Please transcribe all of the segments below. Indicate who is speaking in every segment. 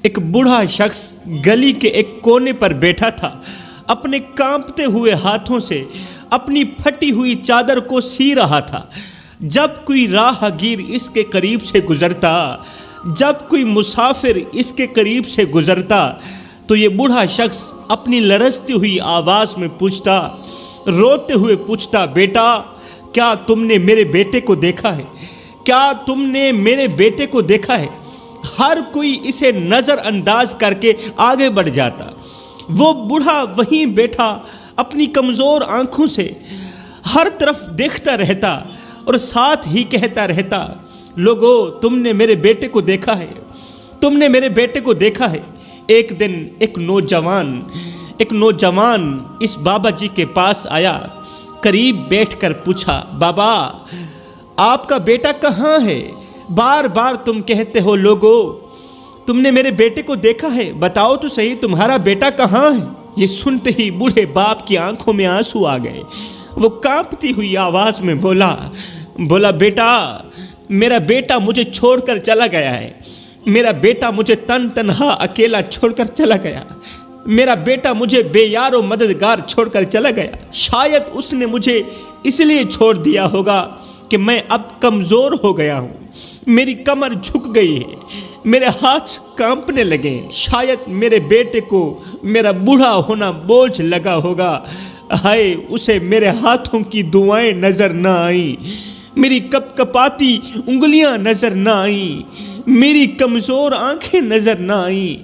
Speaker 1: ایک بوڑھا شخص گلی کے ایک کونے پر بیٹھا تھا، اپنے کانپتے ہوئے ہاتھوں سے اپنی پھٹی ہوئی چادر کو سی رہا تھا۔ جب کوئی راہ گیر اس کے قریب سے گزرتا، جب کوئی مسافر اس کے قریب سے گزرتا تو یہ بوڑھا شخص اپنی لرزتی ہوئی آواز میں پوچھتا، روتے ہوئے پوچھتا، بیٹا کیا تم نے میرے بیٹے کو دیکھا ہے؟ کیا تم نے میرے بیٹے کو دیکھا ہے؟ ہر کوئی اسے نظر انداز کر کے آگے بڑھ جاتا۔ وہ بوڑھا وہیں بیٹھا اپنی کمزور آنکھوں سے ہر طرف دیکھتا رہتا اور ساتھ ہی کہتا رہتا، لوگو تم نے میرے بیٹے کو دیکھا ہے، تم نے میرے بیٹے کو دیکھا ہے۔ ایک دن ایک نوجوان اس بابا جی کے پاس آیا، قریب بیٹھ کر پوچھا، بابا آپ کا بیٹا کہاں ہے؟ بار بار تم کہتے ہو لوگو تم نے میرے بیٹے کو دیکھا ہے، بتاؤ تو صحیح تمہارا بیٹا کہاں ہے؟ یہ سنتے ہی بوڑھے باپ کی آنکھوں میں آنسو آ گئے۔ وہ کانپتی ہوئی آواز میں بولا بیٹا میرا بیٹا مجھے چھوڑ کر چلا گیا ہے، میرا بیٹا مجھے تنہا اکیلا چھوڑ کر چلا گیا، میرا بیٹا مجھے بے یار و مددگار چھوڑ کر چلا گیا۔ شاید اس نے مجھے اس لیے چھوڑ دیا ہوگا کہ میں اب کمزور ہو گیا ہوں، میری کمر جھک گئی ہے، میرے ہاتھ کانپنے لگے، شاید میرے بیٹے کو میرا بوڑھا ہونا بوجھ لگا ہوگا۔ ہائے اسے میرے ہاتھوں کی دعائیں نظر نہ آئیں، میری کپ کپاتی انگلیاں نظر نہ آئیں، میری کمزور آنکھیں نظر نہ آئیں،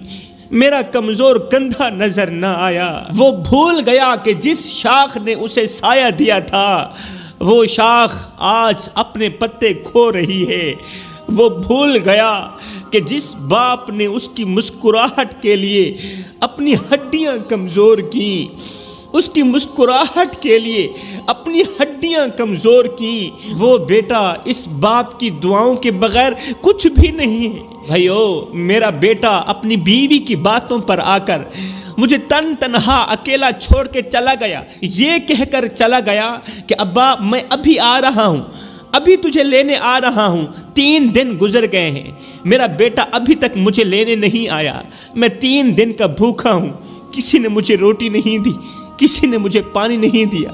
Speaker 1: میرا کمزور کندھا نظر نہ آیا۔ وہ بھول گیا کہ جس شاخ نے اسے سایہ دیا تھا وہ شاخ آج اپنے پتے کھو رہی ہے۔ وہ بھول گیا کہ جس باپ نے اس کی مسکراہٹ کے لیے اپنی ہڈیاں کمزور کیں، اس کی مسکراہٹ کے لیے اپنی ہڈیاں کمزور کی، وہ بیٹا اس باپ کی دعاؤں کے بغیر کچھ بھی نہیں ہے۔ بھائیو میرا بیٹا اپنی بیوی کی باتوں پر آ کر مجھے تنہا اکیلا چھوڑ کے چلا گیا، یہ کہہ کر چلا گیا کہ ابا میں ابھی آ رہا ہوں، ابھی تجھے لینے آ رہا ہوں۔ 3 دن گزر گئے ہیں، میرا بیٹا ابھی تک مجھے لینے نہیں آیا، میں 3 دن کا بھوکا ہوں، کسی نے مجھے روٹی نہیں دی، کسی نے مجھے پانی نہیں دیا۔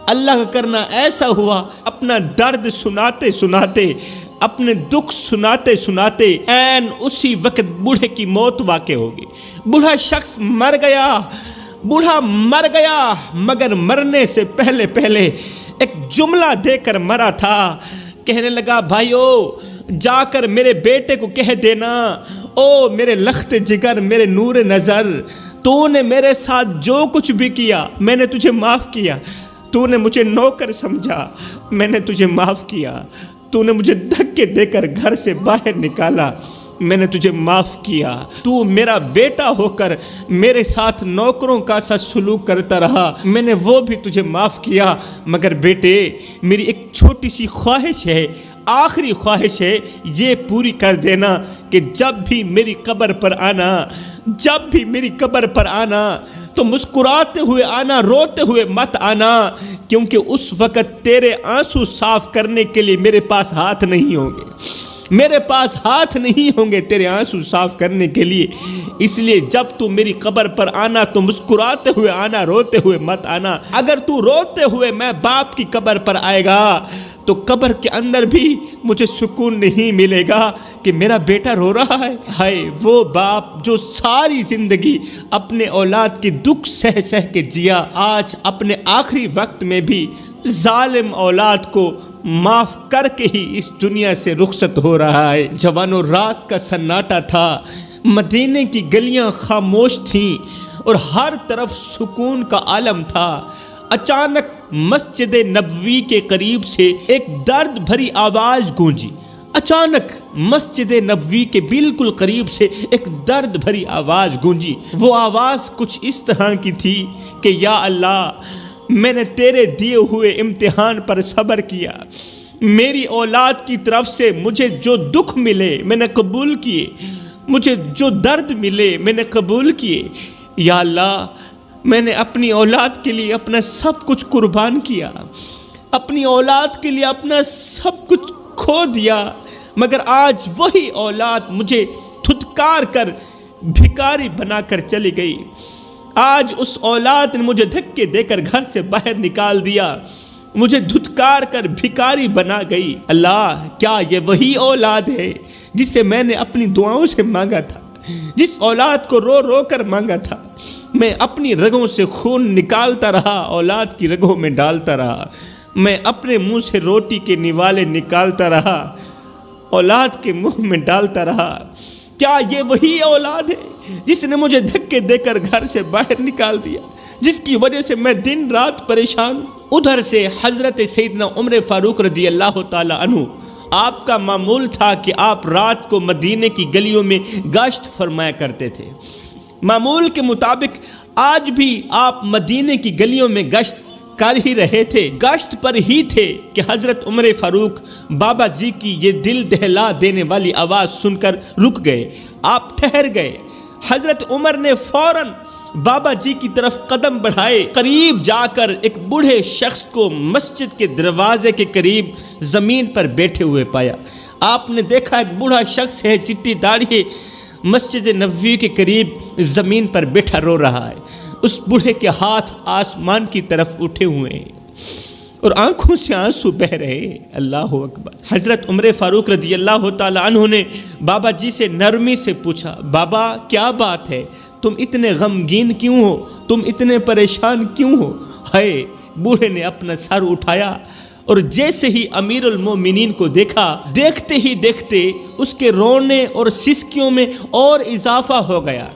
Speaker 1: اللہ کا کرنا ایسا ہوا، اپنا درد سناتے سناتے، اپنے دکھ سناتے سناتے عین اسی وقت بوڑھے کی موت واقع ہوگی۔ بوڑھا شخص مر گیا، مگر مرنے سے پہلے ایک جملہ دے کر مرا تھا۔ کہنے لگا، بھائیو جا کر میرے بیٹے کو کہہ دینا، او میرے لخت جگر، میرے نور نظر، تو نے میرے ساتھ جو کچھ بھی کیا میں نے تجھے معاف کیا، تو نے مجھے نوکر سمجھا میں نے تجھے معاف کیا، تو نے مجھے دھکے دے کر گھر سے باہر نکالا میں نے تجھے معاف کیا، تو میرا بیٹا ہو کر میرے ساتھ نوکروں کا سا سلوک کرتا رہا، میں نے وہ بھی تجھے معاف کیا، مگر بیٹے میری ایک چھوٹی سی خواہش ہے، آخری خواہش ہے، یہ پوری کر دینا کہ جب بھی میری قبر پر آنا تو مسکراتے ہوئے آنا، روتے ہوئے مت آنا، کیونکہ اس وقت تیرے آنسو صاف کرنے کے لیے میرے پاس ہاتھ نہیں ہوں گے تیرے آنسو صاف کرنے کے لیے۔ اس لیے جب تو میری قبر پر آنا تو مسکراتے ہوئے آنا، روتے ہوئے مت آنا۔ اگر تو روتے ہوئے میں باپ کی قبر پر آئے گا تو قبر کے اندر بھی مجھے سکون نہیں ملے گا کہ میرا بیٹا رو رہا ہے۔ ہائے وہ باپ جو ساری زندگی اپنے اولاد کے دکھ سہ کے جیا، آج اپنے آخری وقت میں بھی ظالم اولاد کو معاف کر کے ہی اس دنیا سے رخصت ہو رہا ہے۔ جوانوں رات کا سناٹا تھا، مدینے کی گلیاں خاموش تھیں اور ہر طرف سکون کا عالم تھا۔ اچانک مسجد نبوی کے قریب سے ایک درد بھری آواز گونجی۔ اچانک مسجد نبوی کے بالکل قریب سے ایک درد بھری آواز گونجی۔ وہ آواز کچھ اس طرح کی تھی کہ یا اللہ میں نے تیرے دیے ہوئے امتحان پر صبر کیا، میری اولاد کی طرف سے مجھے جو دکھ ملے میں نے قبول کیے، مجھے جو درد ملے میں نے قبول کیے۔ یا اللہ میں نے اپنی اولاد کے لیے اپنا سب کچھ قربان کیا، اپنی اولاد کے لیے اپنا سب کچھ کھو دیا، مگر آج وہی اولاد مجھے دھتکار کر بھکاری بنا کر چلی گئی۔ آج اس اولاد نے مجھے دھکے دے کر گھر سے باہر نکال دیا، مجھے دھتکار کر بھکاری بنا گئی۔ اللہ، کیا یہ وہی اولاد ہے جسے میں نے اپنی دعاؤں سے مانگا تھا، جس اولاد کو رو رو کر مانگا تھا؟ میں اپنی رگوں سے خون نکالتا رہا، اولاد کی رگوں میں ڈالتا رہا، میں اپنے منہ سے روٹی کے نوالے نکالتا رہا، اولاد کے منہ میں ڈالتا رہا۔ کیا یہ وہی اولاد ہے جس نے مجھے دھکے دے کر گھر سے باہر نکال دیا، جس کی وجہ سے میں دن رات پریشان ہوں؟ ادھر سے حضرت سیدنا عمر فاروق رضی اللہ تعالی عنہ، آپ کا معمول تھا کہ آپ رات کو مدینے کی گلیوں میں گشت فرمایا کرتے تھے۔ معمول کے مطابق آج بھی آپ مدینے کی گلیوں میں گشت کر ہی رہے تھے، گشت پر ہی تھے کہ حضرت عمر فاروق بابا جی کی یہ دل دہلا دینے والی آواز سن کر رک گئے، آپ ٹھہر گئے۔ حضرت عمر نے فوراً بابا جی کی طرف قدم بڑھائے، قریب جا کر ایک بوڑھے شخص کو مسجد کے دروازے کے قریب زمین پر بیٹھے ہوئے پایا۔ آپ نے دیکھا ایک بوڑھا شخص ہے، چٹی داڑھی ہے، مسجد نبوی کے قریب زمین پر بیٹھا رو رہا ہے۔ اس بوڑھے کے ہاتھ آسمان کی طرف اٹھے ہوئے ہیں اور آنکھوں سے آنسو بہ رہے ہیں۔ اللہ اکبر۔ حضرت عمر فاروق رضی اللہ تعالی عنہ نے بابا جی سے نرمی سے پوچھا، بابا کیا بات ہے؟ تم اتنے غمگین کیوں ہو؟ تم اتنے پریشان کیوں ہو؟ ہے بوڑھے نے اپنا سر اٹھایا اور جیسے ہی امیر المومنین کو دیکھا، دیکھتے ہی دیکھتے اس کے رونے اور سسکیوں میں اور اضافہ ہو گیا۔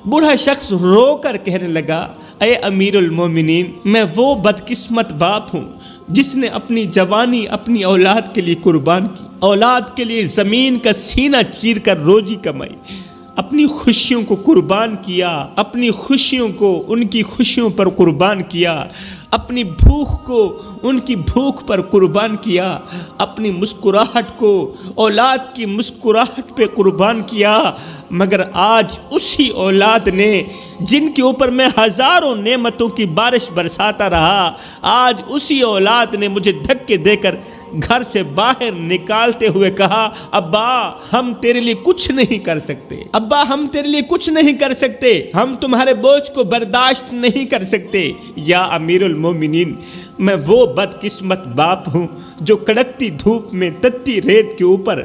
Speaker 1: بوڑھا شخص رو کر کہنے لگا، اے امیر المومنین، میں وہ بدقسمت باپ ہوں جس نے اپنی جوانی اپنی اولاد کے لیے قربان کی، اولاد کے لیے زمین کا سینہ چیر کر روزی کمائی، اپنی خوشیوں کو قربان کیا، اپنی خوشیوں کو ان کی خوشیوں پر قربان کیا، اپنی بھوک کو ان کی بھوک پر قربان کیا، اپنی مسکراہٹ کو اولاد کی مسکراہٹ پہ قربان کیا۔ مگر آج اسی اولاد نے، جن کے اوپر میں ہزاروں نعمتوں کی بارش برساتا رہا، آج اسی اولاد نے مجھے دھکے دے کر گھر سے باہر نکالتے ہوئے کہا، ابا ہم تیرے لیے کچھ نہیں کر سکتے، ابا ہم تیرے لیے کچھ نہیں کر سکتے، ہم تمہارے بوجھ کو برداشت نہیں کر سکتے۔ یا امیر المومنین، میں وہ بدقسمت باپ ہوں جو کڑکتی دھوپ میں تتی ریت کے اوپر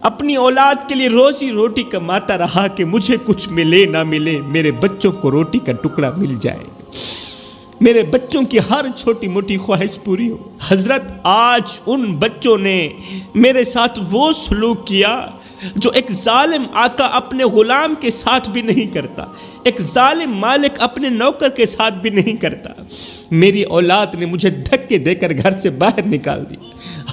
Speaker 1: اپنی اولاد کے لیے روزی روٹی کماتا رہا کہ مجھے کچھ ملے نہ ملے، میرے بچوں کو روٹی کا ٹکڑا مل جائے، میرے بچوں کی ہر چھوٹی موٹی خواہش پوری ہو۔ حضرت آج ان بچوں نے میرے ساتھ وہ سلوک کیا جو ایک ظالم آقا اپنے غلام کے ساتھ بھی نہیں کرتا، ایک ظالم مالک اپنے نوکر کے ساتھ بھی نہیں کرتا۔ میری اولاد نے مجھے دھکے دے کر گھر سے باہر نکال دی۔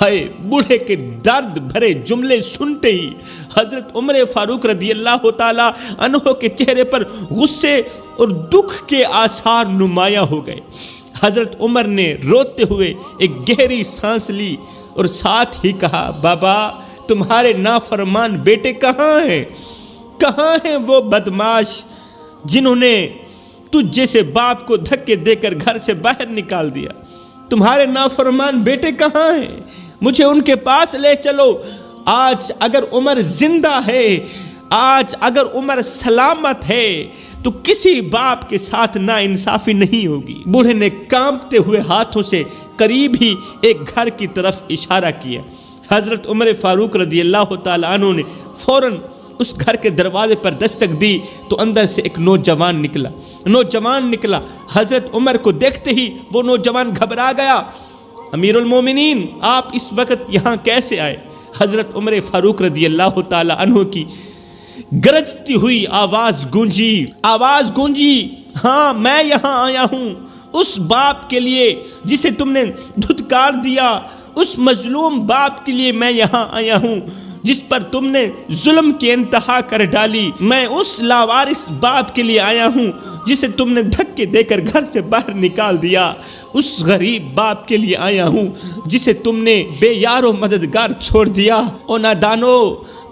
Speaker 1: ہائے، بوڑھے کے درد بھرے جملے سنتے ہی حضرت عمر فاروق رضی اللہ تعالی عنہ کے چہرے پر غصے اور دکھ کے آثار نمایاں ہو گئے۔ حضرت عمر نے روتے ہوئے ایک گہری سانس لی اور ساتھ ہی کہا، بابا تمہارے نافرمان بیٹے کہاں ہیں؟ کہاں ہیں وہ بدماش جنہوں نے تجھ جیسے باپ کو دھکے دے کر گھر سے باہر نکال دیا؟ تمہارے نافرمان بیٹے کہاں ہیں؟ مجھے ان کے پاس لے چلو۔ آج اگر عمر زندہ ہے، آج اگر عمر سلامت ہے تو کسی باپ کے ساتھ نا انصافی نہیں ہوگی۔ بوڑھے نے کانپتے ہوئے ہاتھوں سے قریب ہی ایک گھر کی طرف اشارہ کیا۔ حضرت عمر فاروق رضی اللہ تعالی عنہ نے فوراً اس گھر کے دروازے پر دستک دی تو اندر سے ایک نوجوان نکلا۔ حضرت عمر کو دیکھتے ہی وہ نوجوان گھبرا گیا۔ امیر المومنین، آپ اس وقت یہاں کیسے آئے؟ حضرت عمر فاروق رضی اللہ تعالی عنہ کی گرجتی ہوئی آواز گونجی، ہاں میں یہاں آیا ہوں اس باپ کے لیے جسے تم نے دھتکار دیا، اس مظلوم باپ کے لیے میں یہاں آیا ہوں جس پر تم نے ظلم کی انتہا کر ڈالی۔ میں اس لاوارث باپ کے لیے آیا ہوں جسے تم نے دھکے دے کر گھر سے باہر نکال دیا، اس غریب باپ کے لیے آیا ہوں جسے تم نے بے یار و مددگار چھوڑ دیا۔ او نادانو،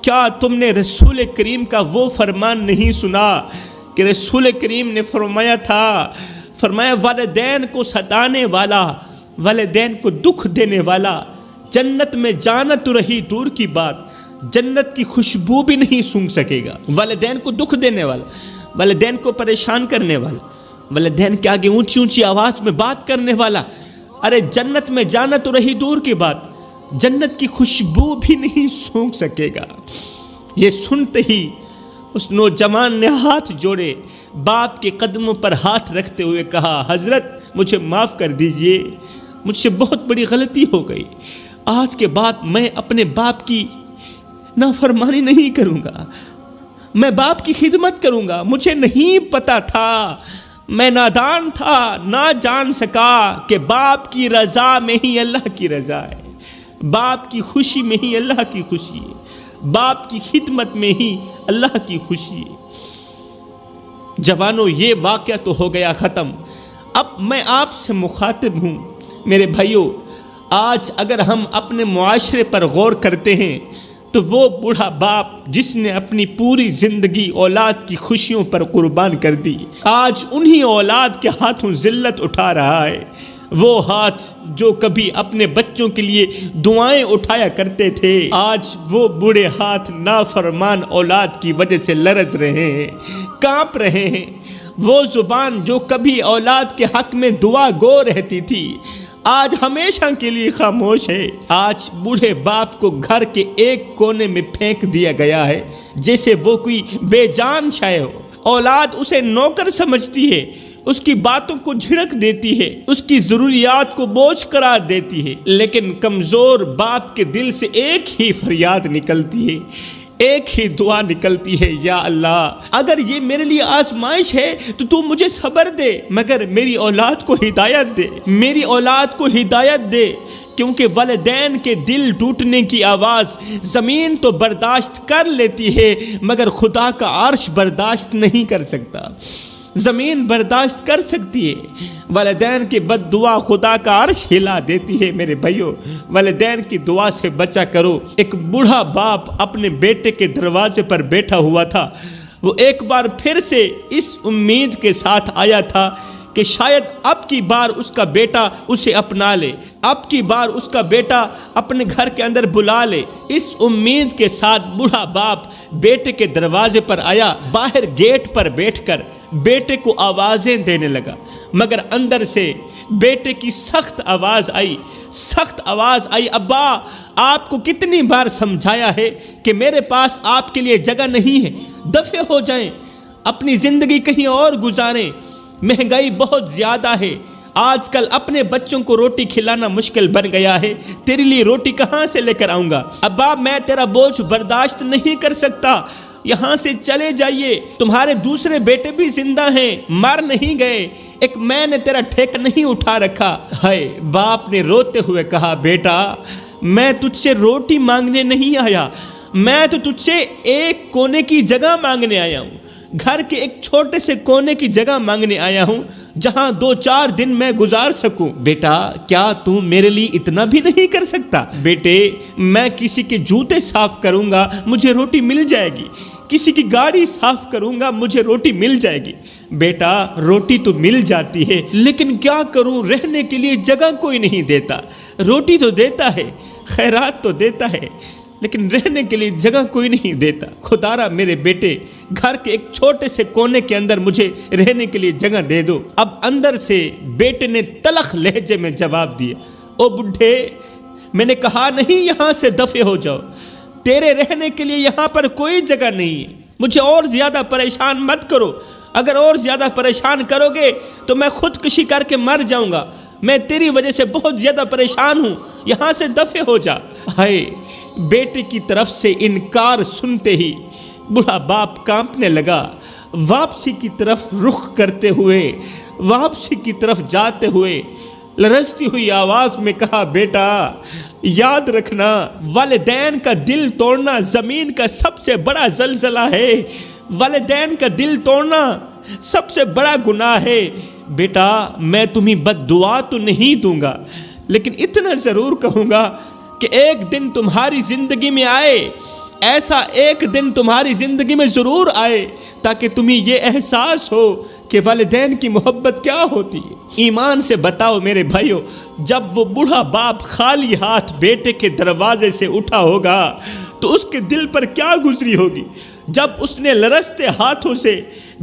Speaker 1: کیا تم نے رسول کریم کا وہ فرمان نہیں سنا کہ رسول کریم نے فرمایا والدین کو ستانے والا، والدین کو دکھ دینے والا جنت میں جانا تو رہی دور کی بات، جنت کی خوشبو بھی نہیں سونگھ سکے گا۔ والدین کو دکھ دینے والا، والدین کو پریشان کرنے والا، والدین کے آگے اونچی اونچی آواز میں بات کرنے والا، ارے جنت میں جانا تو رہی دور کی بات، جنت کی خوشبو بھی نہیں سونگھ سکے گا۔ یہ سنتے ہی اس نوجوان نے ہاتھ جوڑے، باپ کے قدموں پر ہاتھ رکھتے ہوئے کہا، حضرت مجھے معاف کر دیجئے، مجھ سے بہت بڑی غلطی ہو گئی، آج کے بعد میں اپنے باپ کی نافرمانی نہیں کروں گا، میں باپ کی خدمت کروں گا، مجھے نہیں پتا تھا، میں نادان تھا، نہ جان سکا کہ باپ کی رضا میں ہی اللہ کی رضا ہے، باپ کی خوشی میں ہی اللہ کی خوشی ہے، باپ کی خدمت میں ہی اللہ کی خوشی ہے۔ جوانوں، یہ واقعہ تو ہو گیا ختم، اب میں آپ سے مخاطب ہوں میرے بھائیوں۔ آج اگر ہم اپنے معاشرے پر غور کرتے ہیں تو وہ بوڑھا باپ جس نے اپنی پوری زندگی اولاد کی خوشیوں پر قربان کر دی، آج انہی اولاد کے ہاتھوں ذلت اٹھا رہا ہے۔ وہ ہاتھ جو کبھی اپنے بچوں کے لیے دعائیں اٹھایا کرتے تھے، آج وہ بوڑھے ہاتھ نافرمان اولاد کی وجہ سے لرز رہے ہیں، کانپ رہے ہیں۔ وہ زبان جو کبھی اولاد کے حق میں دعا گو رہتی تھی، آج ہمیشہ کے لیے خاموش ہے۔ آج بوڑھے باپ کو گھر کے ایک کونے میں پھینک دیا گیا ہے جیسے وہ کوئی بے جان شے ہو۔ اولاد اسے نوکر سمجھتی ہے، اس کی باتوں کو جھڑک دیتی ہے، اس کی ضروریات کو بوجھ قرار دیتی ہے، لیکن کمزور باپ کے دل سے ایک ہی فریاد نکلتی ہے، ایک ہی دعا نکلتی ہے، یا اللہ اگر یہ میرے لیے آزمائش ہے تو مجھے صبر دے، مگر میری اولاد کو ہدایت دے، میری اولاد کو ہدایت دے، کیونکہ والدین کے دل ٹوٹنے کی آواز زمین تو برداشت کر لیتی ہے مگر خدا کا عرش برداشت نہیں کر سکتا۔ زمین برداشت کر سکتی ہے، والدین کی بد دعا خدا کا عرش ہلا دیتی ہے۔ میرے بھائیوں، والدین کی دعا سے بچا کرو۔ ایک بوڑھا باپ اپنے بیٹے کے دروازے پر بیٹھا ہوا تھا، وہ ایک بار پھر سے اس امید کے ساتھ آیا تھا کہ شاید اب کی بار اس کا بیٹا اسے اپنا لے، اب کی بار اس کا بیٹا اپنے گھر کے اندر بلا لے۔ اس امید کے ساتھ بوڑھا باپ بیٹے کے دروازے پر آیا، باہر گیٹ پر بیٹھ کر بیٹے کو آوازیں دینے لگا، مگر اندر سے بیٹے کی سخت آواز آئی، ابا آپ کو کتنی بار سمجھایا ہے کہ میرے پاس آپ کے لیے جگہ نہیں ہے، دفع ہو جائیں، اپنی زندگی کہیں اور گزاریں، مہنگائی بہت زیادہ ہے، آج کل اپنے بچوں کو روٹی کھلانا مشکل بن گیا ہے، تیرے لیے روٹی کہاں سے لے کر آؤں گا؟ ابا میں تیرا بوجھ برداشت نہیں کر سکتا، یہاں سے چلے جائیے، تمہارے دوسرے بیٹے بھی زندہ ہیں، مر نہیں گئے، ایک میں نے تیرا ٹھیکہ نہیں اٹھا رکھا۔ ہائے، باپ نے روتے ہوئے کہا، بیٹا میں تجھ سے روٹی مانگنے نہیں آیا، میں تو تجھ سے ایک کونے کی جگہ مانگنے آیا ہوں، گھر کے ایک چھوٹے سے کونے کی جگہ مانگنے آیا ہوں جہاں 2-4 دن میں گزار سکوں۔ بیٹا کیا تم میرے لیے اتنا بھی نہیں کر سکتا؟ بیٹے میں کسی کے جوتے صاف کروں گا مجھے روٹی مل جائے گی، کسی کی گاڑی صاف کروں گا مجھے روٹی مل جائے گی۔ بیٹا روٹی تو مل جاتی ہے لیکن کیا کروں، رہنے کے لیے جگہ کوئی نہیں دیتا، روٹی تو دیتا ہے، خیرات تو دیتا ہے، لیکن رہنے کے لیے جگہ کوئی نہیں دیتا۔ خدارا میرے بیٹے گھر کے ایک چھوٹے سے کونے کے اندر مجھے رہنے کے لیے جگہ دے دو۔ اب اندر سے بیٹے نے تلخ لہجے میں جواب دیا، او بڈھے میں نے کہا نہیں یہاں سے دفع ہو جاؤ، تیرے رہنے کے لیے یہاں پر کوئی جگہ نہیں ہے، مجھے اور زیادہ پریشان مت کرو، اگر اور زیادہ پریشان کرو گے تو میں خودکشی کر کے مر جاؤں گا، میں تیری وجہ سے بہت زیادہ پریشان ہوں، یہاں سے دفع ہو جا۔ ہائے، بیٹے کی طرف سے انکار سنتے ہی بوڑھا باپ کانپنے لگا، واپسی کی طرف رخ کرتے ہوئے، واپسی کی طرف جاتے ہوئے لرزتی ہوئی آواز میں کہا، بیٹا یاد رکھنا والدین کا دل توڑنا زمین کا سب سے بڑا زلزلہ ہے، والدین کا دل توڑنا سب سے بڑا گناہ ہے۔ بیٹا میں تمہیں بد دعا تو نہیں دوں گا، لیکن اتنا ضرور کہوں گا کہ ایک دن تمہاری زندگی میں آئے، ایسا ایک دن تمہاری زندگی میں ضرور آئے تاکہ تمہیں یہ احساس ہو کہ والدین کی محبت کیا ہوتی ہے۔ ایمان سے بتاؤ میرے بھائیو، جب وہ بوڑھا باپ خالی ہاتھ بیٹے کے دروازے سے اٹھا ہوگا تو اس کے دل پر کیا گزری ہوگی جب اس نے لرزتے ہاتھوں سے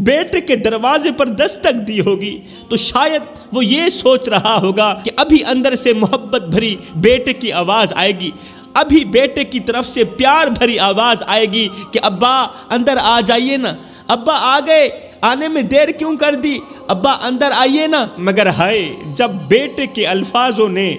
Speaker 1: بیٹے کے دروازے پر دستک دی ہوگی، تو شاید وہ یہ سوچ رہا ہوگا کہ ابھی اندر سے محبت بھری بیٹے کی آواز آئے گی، ابھی بیٹے کی طرف سے پیار بھری آواز آئے گی کہ ابا اندر آ جائیے نا، ابا آ گئے، آنے میں دیر کیوں کر دی، ابا اندر آئیے نا۔ مگر ہائے، جب بیٹے کے الفاظوں نے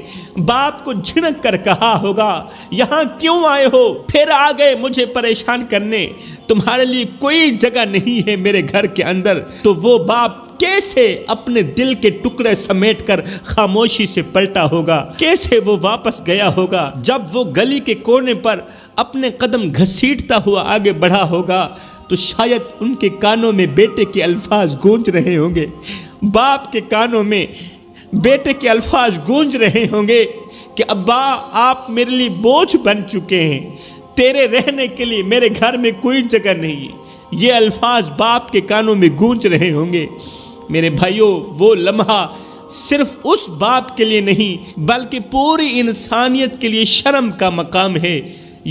Speaker 1: باپ کو جھڑک کر کہا ہوگا یہاں کیوں آئے ہو، پھر آ گئے مجھے پریشان کرنے، تمہارے لیے کوئی جگہ نہیں ہے میرے گھر کے اندر، تو وہ باپ کیسے اپنے دل کے ٹکڑے سمیٹ کر خاموشی سے پلٹا ہوگا، کیسے وہ واپس گیا ہوگا۔ جب وہ گلی کے کونے پر اپنے قدم گھسیٹتا ہوا آگے بڑھا ہوگا تو شاید ان کے کانوں میں بیٹے کے الفاظ گونج رہے ہوں گے، باپ کے کانوں میں بیٹے کے الفاظ گونج رہے ہوں گے کہ ابا آپ میرے لیے بوجھ بن چکے ہیں، تیرے رہنے کے لیے میرے گھر میں کوئی جگہ نہیں ہے۔ یہ الفاظ باپ کے کانوں میں گونج رہے ہوں گے۔ میرے بھائیوں، وہ لمحہ صرف اس باپ کے لیے نہیں بلکہ پوری انسانیت کے لیے شرم کا مقام ہے۔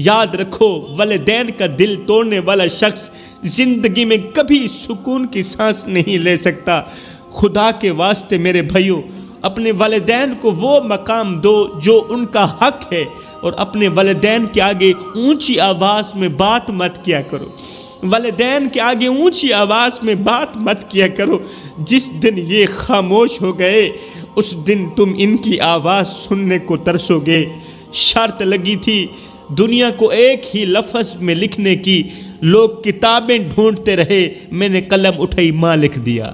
Speaker 1: یاد رکھو، والدین کا دل توڑنے والا شخص زندگی میں کبھی سکون کی سانس نہیں لے سکتا۔ خدا کے واسطے میرے بھائیوں، اپنے والدین کو وہ مقام دو جو ان کا حق ہے، اور اپنے والدین کے آگے اونچی آواز میں بات مت کیا کرو، والدین کے آگے اونچی آواز میں بات مت کیا کرو۔ جس دن یہ خاموش ہو گئے اس دن تم ان کی آواز سننے کو ترسو گے۔ شرط لگی تھی دنیا کو ایک ہی لفظ میں لکھنے کی، لوگ کتابیں ڈھونڈتے رہے، میں نے قلم اٹھائی، ماں لکھ دیا۔